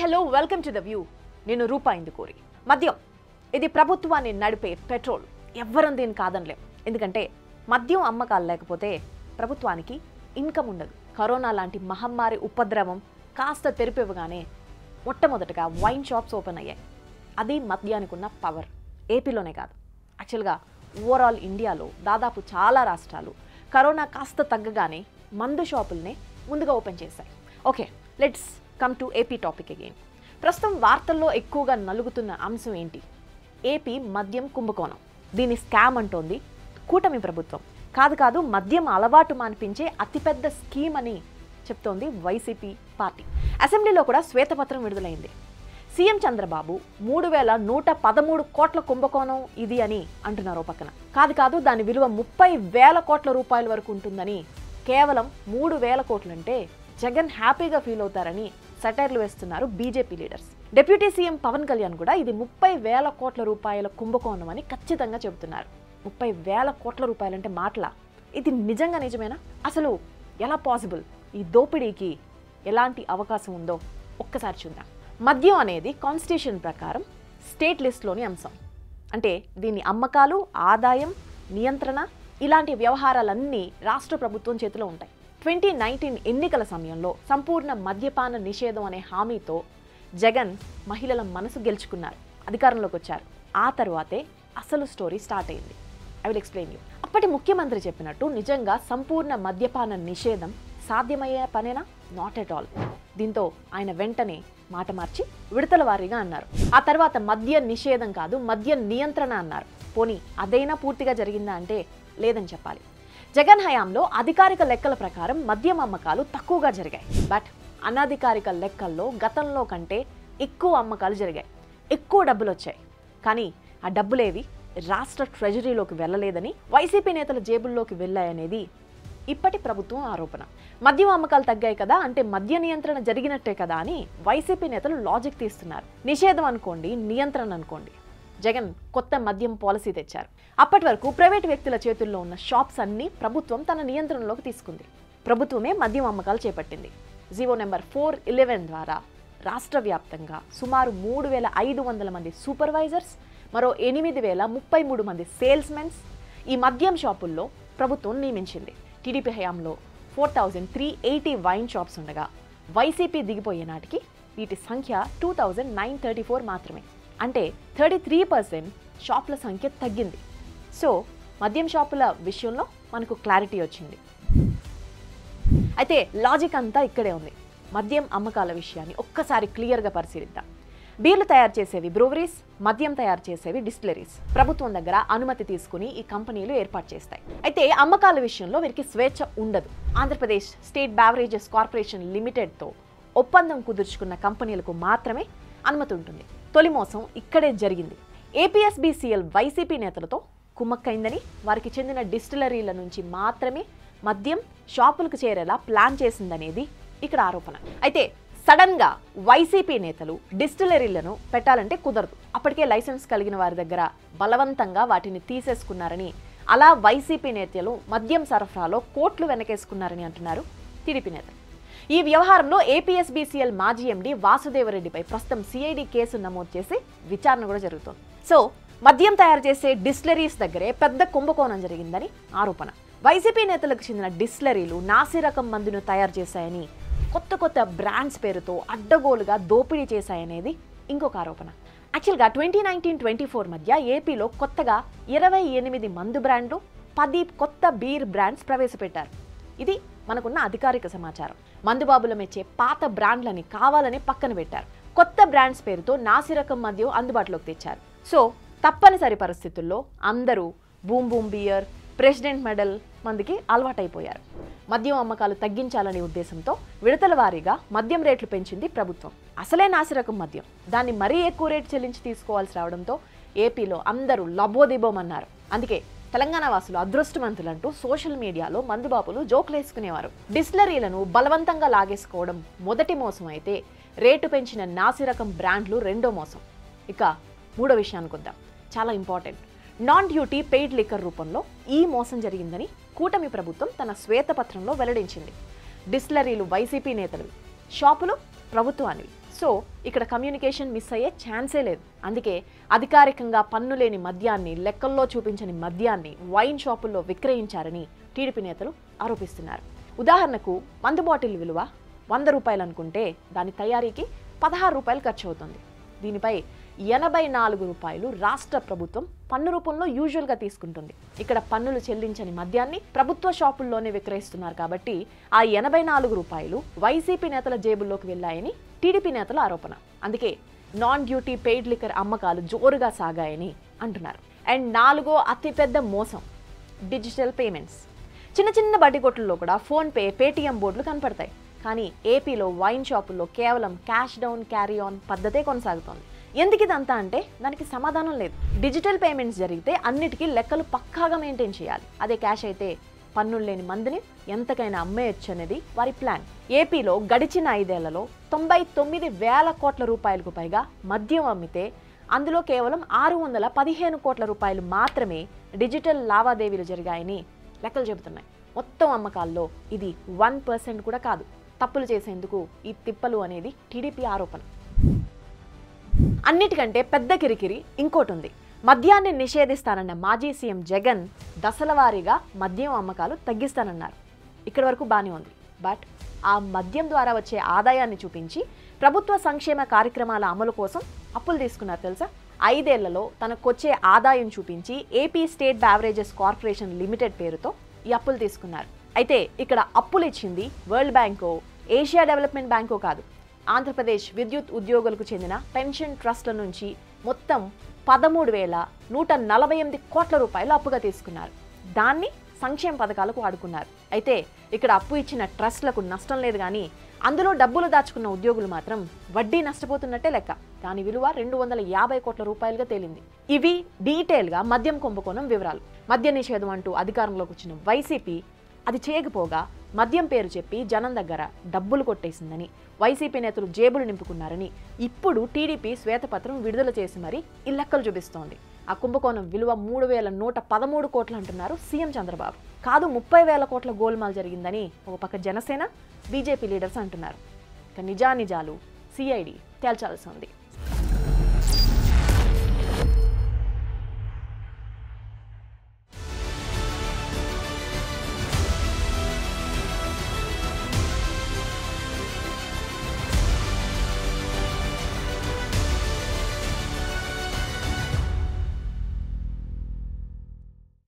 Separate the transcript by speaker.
Speaker 1: Hello welcome to the view. నేను రూపా ఇందుకూరి. మద్యం ఇది ప్రభుత్వాన్ని నడిపే పెట్రోల్. ఎవ్వరం దీన్ని కాదనలేం. ఎందుకంటే మద్యం అమ్మకాలు లేకపోతే ప్రభుత్వానికి ఇన్కమ్ ఉండదు. కరోనా లాంటి మహమ్మారి ఉపద్రవం కాస్త తెరిపివ్వగానే మొట్టమొదటగా వైన్ షాప్స్ ఓపెన్ అయ్యాయి. అది మద్యానికి ఉన్న పవర్. ఏపీలోనే కాదు, యాక్చువల్గా ఓవరాల్ ఇండియాలో దాదాపు చాలా రాష్ట్రాలు కరోనా కాస్త తగ్గగానే మందు షాపుల్నే ముందుగా ఓపెన్ చేశాయి. Okay, let's come to AP topic again. ప్రస్తుతం వార్తల్లో ఎక్కువగా నలుగుతున్న అంశం ఏంటి? ఏపీ మద్యం కుంభకోణం. దీన్ని స్కామ్ అంటోంది కూటమి ప్రభుత్వం. కాదు, మద్యం అలవాటు మాన్పించే అతిపెద్ద స్కీమ్ అని చెప్తోంది వైసీపీ పార్టీ. అసెంబ్లీలో కూడా శ్వేతపత్రం విడుదలైంది. సీఎం చంద్రబాబు 3,113 కోట్ల కుంభకోణం ఇది అని అంటున్నారు పక్కన. కాదు, దాని విలువ 30,000 కోట్ల రూపాయల వరకు ఉంటుందని. కేవలం 3,000 కోట్లంటే జగన్ హ్యాపీగా ఫీల్ అవుతారని సెటైర్లు వేస్తున్నారు BJP leaders. Deputy CM Pawan Kalyan కూడా ఇది 30,000 కోట్ల రూపాయల కుంభకోణం అని ఖచ్చితంగా చెబుతున్నారు. 30,000 కోట్ల రూపాయలంటే మాటలా? ఇది నిజమేనా? అసలు ఎలా పాసిబుల్? ఈ దోపిడీకి ఎలాంటి అవకాశం ఉందో ఒక్కసారి చూద్దాం. మద్యం అనేది కాన్స్టిట్యూషన్ ప్రకారం స్టేట్ లిస్ట్లోని అంశం. అంటే దీని అమ్మకాలు, ఆదాయం, నియంత్రణ ఇలాంటి వ్యవహారాలన్నీ రాష్ట్ర ప్రభుత్వం చేతిలో ఉంటాయి. 2019 ఎన్నికల సమయంలో సంపూర్ణ మద్యపాన నిషేధం అనే హామీతో జగన్ మహిళల మనసు గెలుచుకున్నారు, అధికారంలోకి వచ్చారు. ఆ తర్వాతే అసలు స్టోరీ స్టార్ట్ అయింది. I will explain you. అప్పటి ముఖ్యమంత్రి చెప్పినట్టు నిజంగా సంపూర్ణ మద్యపాన నిషేధం సాధ్యమయ్యే పనేనా? Not at all. దీంతో ఆయన వెంటనే మాట మార్చి విడతల వారీగా అన్నారు. ఆ తర్వాత మద్య నిషేధం కాదు, మద్య నియంత్రణ అన్నారు. పోనీ అదైనా పూర్తిగా జరిగిందా అంటే లేదని చెప్పాలి. జగన్ హయాంలో అధికారిక లెక్కల ప్రకారం మద్యం అమ్మకాలు తక్కువగా జరిగాయి. బట్ అనధికారిక లెక్కల్లో గతంలో కంటే ఎక్కువ అమ్మకాలు జరిగాయి, ఎక్కువ డబ్బులు వచ్చాయి. కానీ ఆ డబ్బులేవి రాష్ట్ర ట్రెజరీలోకి వెళ్ళలేదని, వైసీపీ నేతల జేబుల్లోకి వెళ్ళాయనేది ఇప్పటి ప్రభుత్వం ఆరోపణ. మద్యం అమ్మకాలు తగ్గాయి కదా అంటే మద్య నియంత్రణ జరిగినట్టే కదా అని వైసీపీ నేతలు లాజిక్ తీస్తున్నారు. నిషేధం అనుకోండి, నియంత్రణ అనుకోండి, జగన్ కొత్త మద్యం పాలసీ తెచ్చారు. అప్పటి వరకు ప్రైవేట్ వ్యక్తుల చేతుల్లో ఉన్న షాప్స్ అన్ని ప్రభుత్వం తన నియంత్రణలోకి తీసుకుంది. ప్రభుత్వమే మద్యం అమ్మకాలు చేపట్టింది. జీవో నెంబర్ 411 ద్వారా రాష్ట్ర వ్యాప్తంగా సుమారు 3,500 మంది సూపర్వైజర్స్, మరో 8,033 మంది సేల్స్మెన్స్ ఈ మద్యం షాపుల్లో ప్రభుత్వం నియమించింది. టీడీపీ హయాంలో 4,380 వైన్ షాప్స్ ఉండగా వైసీపీ దిగిపోయే నాటికి వీటి సంఖ్య 2,934 మాత్రమే. అంటే 33% షాపుల సంఖ్య తగ్గింది. సో మద్యం షాపుల విషయంలో మనకు క్లారిటీ వచ్చింది. అయితే లాజిక్ అంతా ఇక్కడే ఉంది. మద్యం అమ్మకాల విషయాన్ని ఒక్కసారి క్లియర్గా పరిశీలిద్దాం. బీర్లు తయారు చేసేవి బ్రూవరీస్, మద్యం తయారు చేసేవి డిస్టిలరీస్. ప్రభుత్వం దగ్గర అనుమతి తీసుకుని ఈ కంపెనీలు ఏర్పాటు చేస్తాయి. అయితే అమ్మకాల విషయంలో వీరికి స్వేచ్ఛ ఉండదు. ఆంధ్రప్రదేశ్ స్టేట్ బ్యావరేజెస్ కార్పొరేషన్ లిమిటెడ్తో ఒప్పందం కుదుర్చుకున్న కంపెనీలకు మాత్రమే అనుమతి ఉంటుంది. తొలి మోసం ఇక్కడే జరిగింది. ఏపీఎస్బీసీఎల్ వైసీపీ నేతలతో కుమ్మక్కైందని, వారికి చెందిన డిస్టిలరీల నుంచి మాత్రమే మద్యం షాపులకు చేరేలా ప్లాన్ చేసిందనేది ఇక్కడ ఆరోపణ. అయితే సడన్ గా వైసీపీ నేతలు డిస్టిలరీలను పెట్టాలంటే కుదరదు. అప్పటికే లైసెన్స్ కలిగిన వారి దగ్గర బలవంతంగా వాటిని తీసేసుకున్నారని, అలా వైసీపీ నేతలు మద్యం సరఫరాలో కోట్లు వెనకేసుకున్నారని అంటున్నారు టీడీపీ నేతలు. ఈ వ్యవహారంలో ఏపీఎస్బీసీఎల్ మాజీ ఎండీ వాసుదేవరెడ్డిపై ప్రస్తుతం సిఐడి కేసు నమోదు చేసి విచారణ కూడా జరుగుతోంది. సో మద్యం తయారు చేసే డిస్టిలరీస్ దగ్గరే పెద్ద కుంభకోణం జరిగిందని ఆరోపణ. వైసీపీ నేతలకు చెందిన డిస్టిలరీలు నాసి రకం మందును తయారు చేశాయని, కొత్త బ్రాండ్స్ పేరుతో అడ్డగోలుగా దోపిడీ చేశాయనేది ఇంకొక ఆరోపణ. యాక్చువల్గా 2019-24 మధ్య ఏపీలో కొత్తగా 28 మందు బ్రాండ్లు, 10 కొత్త బీర్ బ్రాండ్స్ ప్రవేశపెట్టారు. ఇది మనకున్న అధికారిక సమాచారం. మందుబాబుల మెచ్చే పాత బ్రాండ్లని కావాలని పక్కన పెట్టారు. కొత్త బ్రాండ్స్ పేరుతో నాసిరకం మద్యం అందుబాటులోకి తెచ్చారు. సో తప్పనిసరి పరిస్థితుల్లో అందరూ బూమ్ బియర్, ప్రెసిడెంట్ మెడల్ మందికి అలవాటైపోయారు. మద్యం అమ్మకాలు తగ్గించాలనే ఉద్దేశంతో విడతల వారీగా మద్యం రేట్లు పెంచింది ప్రభుత్వం. అసలే నాసిరకం మద్యం, దాన్ని మరీ ఎక్కువ రేటు చెల్లించి తీసుకోవాల్సి రావడంతో ఏపీలో అందరూ లబోదిబోమన్నారు. అందుకే తెలంగాణ వాసులు అదృష్టవంతులంటూ సోషల్ మీడియాలో మందుబాబులు జోకులేసుకునేవారు. డిస్టిలరీలను బలవంతంగా లాగేసుకోవడం మొదటి మోసం అయితే, రేటు పెంచిన నాసిరకం బ్రాండ్లు రెండో మోసం. ఇక మూడో విషయానికి వద్దాం, చాలా important. Non duty paid liquor రూపంలో ఈ మోసం జరిగిందని కూటమి ప్రభుత్వం తన శ్వేతపత్రంలో వెల్లడించింది. డిస్టిలరీలు వైసీపీ నేతలు, షాపులు ప్రభుత్వానివి. సో ఇక్కడ కమ్యూనికేషన్ మిస్ అయ్యే ఛాన్సే లేదు. అందుకే అధికారికంగా పన్ను లేని మద్యాన్ని, లెక్కల్లో చూపించని మద్యాన్ని వైన్ షాపుల్లో విక్రయించారని టీడీపీ నేతలు ఆరోపిస్తున్నారు. ఉదాహరణకు మందు బాటిల్ విలువ 100 రూపాయలు అనుకుంటే దాని తయారీకి 16 రూపాయలు ఖర్చు అవుతుంది. దీనిపై 84 రూపాయలు రాష్ట్ర ప్రభుత్వం పన్ను రూపంలో యూజువల్గా తీసుకుంటుంది. ఇక్కడ పన్నులు చెల్లించని మద్యాన్ని ప్రభుత్వ షాపుల్లోనే విక్రయిస్తున్నారు కాబట్టి ఆ 84 రూపాయలు వైసీపీ నేతల జేబుల్లోకి వెళ్ళాయని టీడీపీ నేతల ఆరోపణ. అందుకే నాన్ డ్యూటీ పెయిడ్ లిక్కర్ అమ్మకాలు జోరుగా సాగాయని అంటున్నారు. అండ్ 4వ అతిపెద్ద మోసం డిజిటల్ పేమెంట్స్. చిన్న చిన్న బడ్డీ కొట్టుల్లో కూడా ఫోన్పే, పేటీఎం బోర్డులు కనపడతాయి. కానీ ఏపీలో వైన్ షాపుల్లో కేవలం క్యాష్ డౌన్ క్యారీ ఆన్ పద్ధతే కొనసాగుతోంది. ఎందుకు ఇదంతా అంటే దానికి సమాధానం లేదు. డిజిటల్ పేమెంట్స్ జరిగితే అన్నిటికీ లెక్కలు పక్కాగా మెయింటైన్ చేయాలి. అదే క్యాష్ అయితే పన్నులు లేని మందుని ఎంతకైనా అమ్మేయచ్చు అనేది వారి ప్లాన్. ఏపీలో గడిచిన 5 ఏళ్లలో 99,000 కోట్ల రూపాయలకు పైగా మద్యం అమ్మితే అందులో కేవలం 615 కోట్ల రూపాయలు మాత్రమే డిజిటల్ లావాదేవీలు జరిగాయని లెక్కలు చెబుతున్నాయి. మొత్తం అమ్మకాల్లో ఇది 1% కూడా కాదు. తప్పులు చేసేందుకు ఈ తిప్పలు అనేది టీడీపీ ఆరోపణ. అన్నిటికంటే పెద్ద కిరికిరి ఇంకోటి ఉంది. మద్యాన్ని నిషేధిస్తానన్న మాజీ సీఎం జగన్ దశలవారీగా మద్యం అమ్మకాలు తగ్గిస్తానన్నారు. ఇక్కడి వరకు బాగానే ఉంది. బట్ ఆ మద్యం ద్వారా వచ్చే ఆదాయాన్ని చూపించి ప్రభుత్వ సంక్షేమ కార్యక్రమాల అమలు కోసం అప్పులు తీసుకున్నారు తెలుసా. 5 ఏళ్లలో తనకొచ్చే ఆదాయం చూపించి AP state beverages corporation limited పేరుతో ఈ అప్పులు తీసుకున్నారు. అయితే ఇక్కడ అప్పులు ఇచ్చింది వరల్డ్ బ్యాంకో, ఏషియా డెవలప్మెంట్ బ్యాంకో కాదు. ఆంధ్రప్రదేశ్ విద్యుత్ ఉద్యోగులకు చెందిన పెన్షన్ ట్రస్ట్ల నుంచి మొత్తం 13,148 కోట్ల రూపాయలు అప్పుగా తీసుకున్నారు. దాన్ని సంక్షేమ పథకాలకు వాడుకున్నారు. అయితే ఇక్కడ అప్పు ఇచ్చిన ట్రస్ట్లకు నష్టం లేదు, కానీ అందులో డబ్బులు దాచుకున్న ఉద్యోగులు మాత్రం వడ్డీ నష్టపోతున్నట్టే లెక్క. దాని విలువ 250 కోట్ల రూపాయలుగా తేలింది. ఇవి డీటెయిల్గా మద్యం కుంభకోణం వివరాలు. మద్య నిషేధం అంటూ అధికారంలోకి వచ్చిన వైసీపీ అది చేయకపోగా మద్యం పేరు చెప్పి జనం దగ్గర డబ్బులు కొట్టేసిందని, వైసీపీ నేతలు జేబులు నింపుకున్నారని ఇప్పుడు టీడీపీ శ్వేతపత్రం విడుదల చేసి మరీ ఈ లెక్కలు చూపిస్తోంది. ఆ కుంభకోణం విలువ 3,113 కోట్లు అంటున్నారు సీఎం చంద్రబాబు. కాదు 30,000 కోట్ల గోల్మాల్ జరిగిందని ఒక పక్క జనసేన, బీజేపీ లీడర్స్ అంటున్నారు. ఇక నిజానిజాలు సిఐడి తేల్చాల్సి ఉంది.